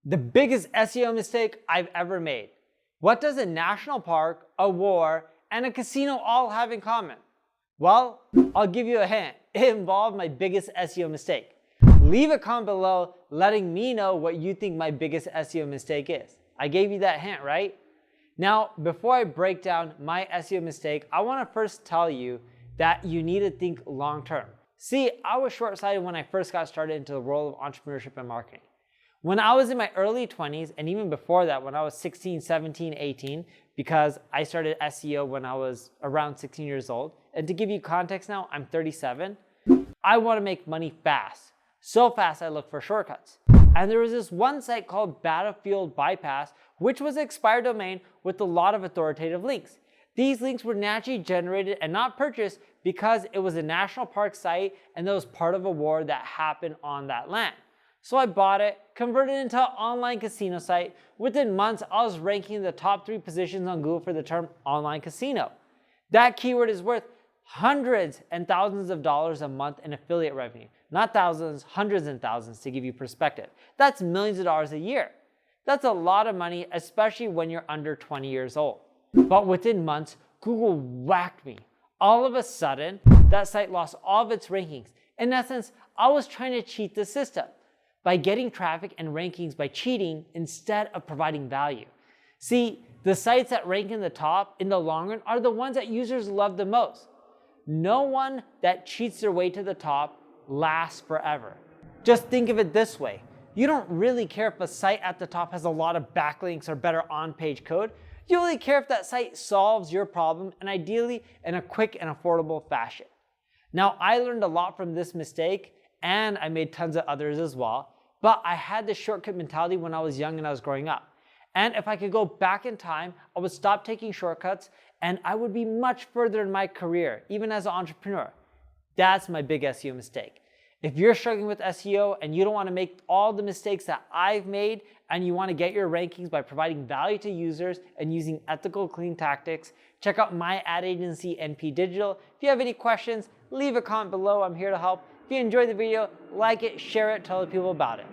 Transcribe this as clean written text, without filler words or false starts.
The biggest SEO mistake I've ever made. What does a national park, a war, and a casino all have in common? Well, I'll give you a hint. It involved my biggest SEO mistake. Leave a comment below letting me know what you think my biggest SEO mistake is. I gave you that hint, right? Now, before I break down my SEO mistake, I want to first tell you that you need to think long term. See, I was short-sighted when I first got started into the world of entrepreneurship and marketing. When I was in my early 20s, and even before that, when I was 16, 17, 18, because I started SEO when I was around 16 years old, and to give you context now, I'm 37, I want to make money fast. So fast I look for shortcuts. And there was this one site called Battlefield Bypass, which was an expired domain with a lot of authoritative links. These links were naturally generated and not purchased because it was a national park site and that was part of a war that happened on that land. So I bought it, converted it into an online casino site. Within months, I was ranking in the top 3 positions on Google for the term online casino. That keyword is worth hundreds and thousands of dollars a month in affiliate revenue. Not thousands, hundreds and thousands to give you perspective. That's millions of dollars a year. That's a lot of money, especially when you're under 20 years old. But within months, Google whacked me. All of a sudden, that site lost all of its rankings. In essence, I was trying to cheat the system by getting traffic and rankings by cheating instead of providing value. See, the sites that rank in the top in the long run are the ones that users love the most. No one that cheats their way to the top lasts forever. Just think of it this way. You don't really care if a site at the top has a lot of backlinks or better on-page code. You only care if that site solves your problem, and ideally in a quick and affordable fashion. Now, I learned a lot from this mistake, and I made tons of others as well, but I had this shortcut mentality when I was young and I was growing up. And if I could go back in time, I would stop taking shortcuts and I would be much further in my career, even as an entrepreneur. That's my big SEO mistake. If you're struggling with SEO and you don't want to make all the mistakes that I've made and you want to get your rankings by providing value to users and using ethical, clean tactics, check out my ad agency, NP Digital. If you have any questions, leave a comment below. I'm here to help. If you enjoyed the video, like it, share it, tell other people about it.